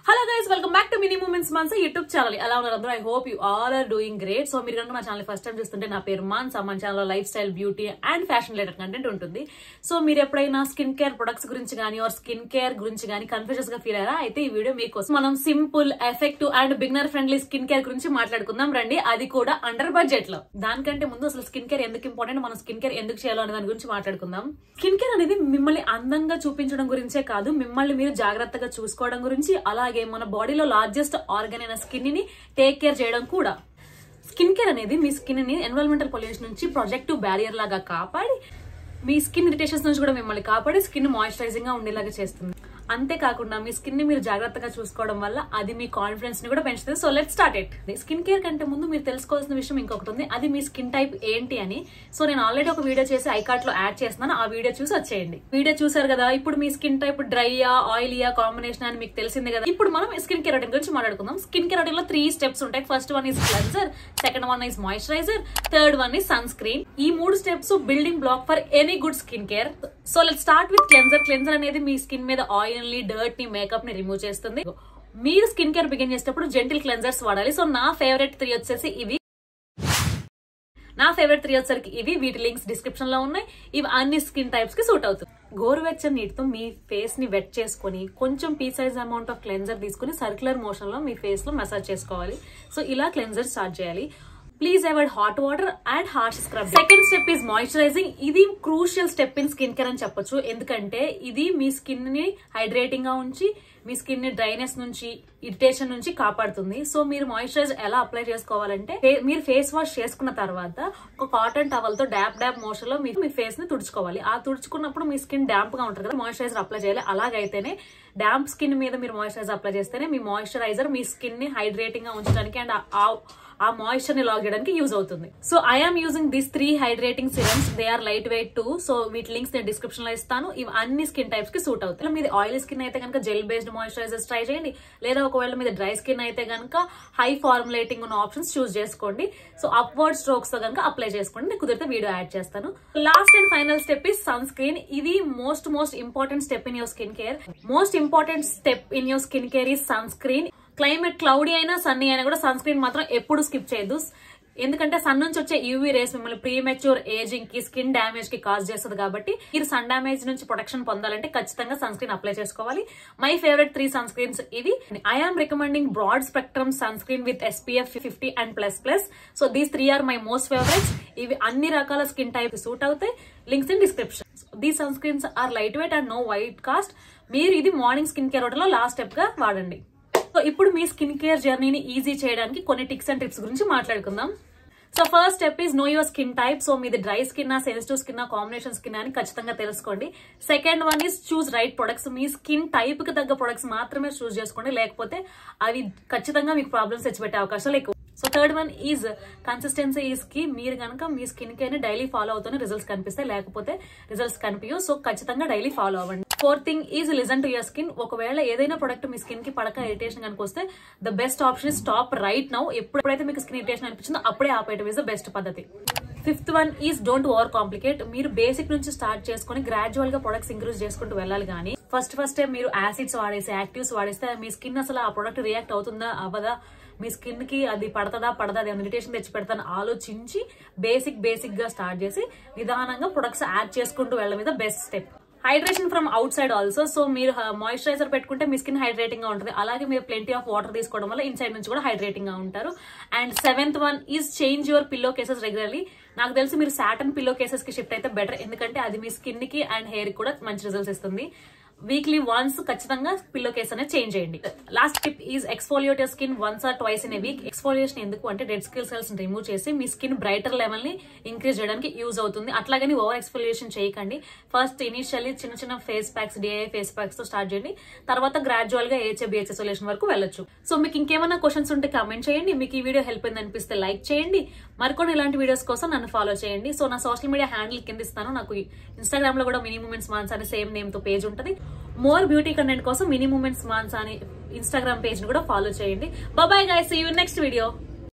Hello guys, welcome back to Mini Moments Mansa YouTube channel. I hope you all are doing great. So మీరు కనుక నా channel first time చూస్తుంటే నా పేరు మాన్సా. మన ఛానల్లో life style, beauty and fashion related content ఉంటుంది. So మీరు ఎప్పుడైనా స్కిన్ కేర్ ప్రొడక్ట్స్ గురించి కానీ ఆర్ స్కిన్ కేర్ గురించి కానీ కన్ఫ్యూజన్స్ గా ఫీల్ అయ్యారా? అయితే ఈ వీడియో మీకోసం. మనం simple, effective and beginner friendly skin care గురించి మాట్లాడుకుందాం రండి. అది కూడా అండర్ బడ్జెట్ లో. దానికంటే ముందు అసలు స్కిన్ కేర్ ఎందుకు ఇంపార్టెంట్, మనం స్కిన్ కేర్ ఎందుకు చేయాలో అనే దాని గురించి మాట్లాడుకుందాం. స్కిన్ కేర్ అనేది మిమ్మల్ని అందంగా చూపించడం గురించే కాదు, మిమ్మల్ని మీరు జాగ్రత్తగా చూసుకోవడం గురించి, అలాగే మన బాడీలో లార్జెస్ట్ ఆర్గన్ అయిన స్కిన్ ని టేక్ కేర్ చేయడం కూడా. స్కిన్ కేర్ అనేది మీ స్కిన్ ని ఎన్విరాన్మెంటల్ పొల్యూషన్ నుంచి ప్రొటెక్టివ్ బ్యారియర్ లాగా కాపాడి, మీ స్కిన్ ఇరిటేషన్స్ నుంచి కూడా మిమ్మల్ని కాపాడి స్కిన్ మాయిశ్చరైజింగ్ గా ఉండేలాగా చేస్తుంది. అంతేకాకుండా మీ స్కిన్ ని మీరు జాగ్రత్తగా చూసుకోవడం వల్ల అది మీ కాన్ఫిడెన్స్ ని కూడా పెంచుతుంది. So let's start it. Skin care కంటే ముందు మీరు తెలుసుకోవాల్సిన విషయం ఇంకొకటి ఉంది, అది మీ స్కిన్ టైప్ ఏంటి అని. సో నేను ఆల్రెడీ ఒక వీడియో చేసి ఐకార్ట్ లో యాడ్ చేస్తున్నాను, ఆ వీడియో చూసి వచ్చేయండి. వీడియో చూసారు కదా. ఇప్పుడు మీ స్కిన్ టైప్ డ్రైయా, ఆయిలీయా, కాంబినేషన్ అని మీకు తెలిసిందే కదా. ఇప్పుడు మనం స్కిన్ కేర్ రొటీన్ గురించి మాట్లాడుకుందాం. స్కిన్ కేర్ రొటీన్ లో 3 స్టెప్స్ ఉంటాయి. First one is cleanser, second one is moisturiser, third one is sunscreen. ఈ 3 steps building block for any good skin care. So let's start with cleanser. Cleanser అనేది మీ skin మీద oil ని, dirt ని, makeup ని remove చేస్తుంది. మీరు skin care begin చేసేటప్పుడు జెంటిల్ క్లెన్సర్స్ వాడాలి. సో నా ఫేవరెట్ 3 వచ్చేసి ఇవి. ఇవి వీటి లింక్స్ డిస్క్రిప్షన్ లో ఉన్నాయి. ఇవి అన్ని స్కిన్ టైప్స్ కి సూట్ అవుతుంది. గోరువెచ్చని నీటితో మీ ఫేస్ ని వెట్ చేసుకుని కొంచెం pea size amount of cleanser తీసుకుని సర్క్యులర్ మోషన్ లో మీ ఫేస్ లో మసాజ్ చేసుకోవాలి. సో ఇలా క్లెన్సర్ స్టార్ట్ చేయాలి. Please avoid hot water and harsh scrub. Second step is moisturizing. ఇది crucial step in skin care అని చెప్పొచ్చు. ఎందుకంటే ఇది మీ స్కిన్ ని హైడ్రేటింగ్ గా ఉంచి మీ స్కిన్ ని డ్రైనెస్ నుంచి, ఇరిటేషన్ నుంచి కాపాడుతుంది. సో మీరు మాయిశ్చరైజ్ ఎలా అప్లై చేసుకోవాలంటే, మీరు ఫేస్ వాష్ చేసుకున్న తర్వాత ఒక కాటన్ టవల్ తో డ్యాప్ మోషన్ లో మీ ఫేస్ ని తుడుచుకోవాలి. ఆ తుడుచుకున్నప్పుడు మీ స్కిన్ డ్యాంప్ గా ఉంటుంది కదా, మాయిశ్చరైజర్ అప్లై చేయాలి. అలాగైతేనే డ్యాంప్ స్కిన్ మీద మీరు మాయిశ్చరైజర్ అప్లై చేస్తేనే మీ మాయిశ్చరైజర్ మీ స్కిన్ ని హైడ్రేటింగ్ గా ఉంచడానికి అండ్ ఆ మాయిశ్చర్ ని లాక్ చేయడానికి యూజ్ అవుతుంది. So I'm using this 3 hydrating serums. They are lightweight too. So వీటి లింక్స్ నేను డిస్క్రిప్షన్ లో ఇస్తాను. ఇవి అన్ని స్కిన్ టైప్స్ కి సూట్ అవుతాయి. మీది ఆయిల్ స్కిన్ అయితే కనుక జెల్ బేస్డ్ మాయిశ్చరైజర్స్ ట్రై చేయండి. లేదా ఒకవేళ మీద డ్రై స్కిన్ అయితే కనుక హై ఫార్ములేటింగ్ ఉన్న ఆప్షన్స్ చూస్ చేసుకోండి. సో అప్వర్డ్ స్ట్రోక్స్ తో కనుక అప్లై చేసుకోండి. నేను కుదిరితే వీడియో యాడ్ చేస్తాను. Last and final step is sunscreen. ఇది most important step in your skin care. Most important step in your skin care is sunscreen. Climate cloudy అయినా, sunny అయినా కూడా సన్ స్క్రీన్ మాత్రం ఎప్పుడు skip చేయొద్దు. ఎందుకంటే sun నుంచి వచ్చే యూవీ రేస్ మిమ్మల్ని ప్రీమెచ్యూర్ ఏజింగ్ కి, స్కిన్ డ్యామేజ్ కి కాజ్ చేస్తుంది. కాబట్టి మీరు సన్ డ్యామేజ్ నుంచి ప్రొటెక్షన్ పొందాలంటే ఖచ్చితంగా సన్ స్క్రీన్ అప్లై చేసుకోవాలి. మై ఫేవరెట్ 3 సన్ స్క్రీన్స్ ఇవి. I'm recommending broad spectrum sunscreen with SPF 50 and plus. So these 3 are my most favourites. ఇవి అన్ని రకాల స్కిన్ టైప్ సూట్ అవుతాయి. Links in description. These sunscreens are lightweight and no white cost. మీరు ఇది morning skin care routine లో last step గా వాడండి. So ఇప్పుడు మీ స్కిన్ కేర్ జర్నీని ఈజీ చేయడానికి కొన్ని టిప్స్ అండ్ ట్రిప్స్ గురించి మాట్లాడుకుందాం. So first step is know your skin type. So మీది dry skin, sensitive skin, combination skin అని ఖచ్చితంగా తెలుసుకోండి. Second one is choose right products. మీ స్కిన్ టైప్ కి తగ్గ ప్రొడక్ట్స్ మాత్రమే చూస్ చేసుకోండి, లేకపోతే అవి ఖచ్చితంగా మీకు ప్రాబ్లమ్స్ తెచ్చిపెట్టే అవకాశాలు ఎక్కువ. So third one is consistency is కి. మీరు కనుక మీ స్కిన్ కేర్ ని డైలీ ఫాలో అవుతూనే రిజల్ట్స్ కనిపిస్తాయి, లేకపోతే రిజల్ట్స్ కనిపించవు. సో ఖచ్చితంగా డైలీ ఫాలో అవ్వండి. Fourth thing is listen to your skin. ఒకవేళ ఏదైనా ప్రొడక్ట్ మీ స్కిన్ కి పడక, ఇరిటేషన్ కనుక వస్తే the best option is stop right now. ఎప్పుడైతే మీకు స్కిన్ ఇరిటేషన్ అనిపించిందో అప్పుడే ఆపేయడం ఇస్ ద బెస్ట్ పద్ధతి. Fifth one is don't over complicate. మీరు బేసిక్ నుంచి స్టార్ట్ చేసుకుని గ్రాడ్యువల్ గా ప్రొడక్ట్స్ ఇంక్రీజ్ చేసుకుంటూ వెళ్ళాలి. కానీ ఫస్ట్ మీరు యాసిడ్స్ వాడేసి, యాక్టివ్స్ వాడేస్తే మీ స్కిన్ అసలు ఆ ప్రొడక్ట్ రియాక్ట్ అవుతుందా అవ్వదా, మీ స్కిన్ కి అది పడదా, అది ఇరిటేషన్ తెచ్చి పెడతాను ఆలోచించి బేసిక్ గా స్టార్ట్ చేసి నిదానంగా ప్రొడక్ట్స్ యాడ్ చేసుకుంటూ వెళ్ళడం మీద best step. Hydration from out side also. So మీరు మాయిశ్చరైజర్ పెట్టుకుంటే మీ స్కిన్ హైడ్రేటింగ్ గా ఉంటుంది. అలాగే మీరు ప్లెంటీ ఆఫ్ వాటర్ తీసుకోవడం వల్ల ఇన్సైడ్ నుంచి కూడా హైడ్రేటింగ్ గా ఉంటారు. And seventh one is change your pillow cases regularly. నాకు తెలిసి మీరు సాటన్ పిల్లో కేసెస్ కి షిఫ్ట్ అయితే బెటర్, ఎందుకంటే అది మీ స్కిన్ కి అండ్ హెయిర్ కూడా మంచి రిజల్ట్స్ ఇస్తుంది. వీక్లీ వన్స్ ఖచ్చితంగా పిల్లో కేస్ అనేది చేంజ్ చేయండి. Last tip is exfoliate your skin once or twice in a week. Exfoliation ఎందుకు అంటే డెడ్ స్కిన్ సెల్స్ రిమూవ్ చేసి మీ స్కిన్ బ్రైటర్ లెవెల్ ని ఇంక్రీజ్ చేయడానికి యూజ్ అవుతుంది. అట్లాగని ఓవర్ ఎక్స్ఫోలియేషన్ చేయకండి. ఫస్ట్ ఇనిషియల్లీ చిన్న face packs, DIY face packs తో start చేయండి. తర్వాత గ్రాడ్యువల్ గా BHA సొల్యూషన్ వరకు వెళ్ళొచ్చు. సో మీకు ఇంకేమైనా క్వశ్చన్స్ ఉంటే కామెంట్ చేయండి. మీకు ఈ వీడియో హెల్ప్ అయింది అనిపిస్తే లైక్ చేయండి. మరికొన్ని ఇలాంటి వీడియోస్ కోసం నన్ను ఫాలో చేయండి. సో నా సోషల్ మీడియా హ్యాండిల్ కింద ఇస్తాను. నాకు ఇన్స్టాగ్రామ్ లో కూడా మినీ మూమెంట్స్ మాన్సా అనే సేమ్ నేమ్ తో పేజ్ ఉంటుంది. మోర్ బ్యూటీ కంటెంట్ కోసం మినీ మూమెంట్స్ మాన్సా అనే ఇన్స్టాగ్రామ్ పేజ్ ని కూడా ఫాలో చేయండి. Bye guys, see you next video.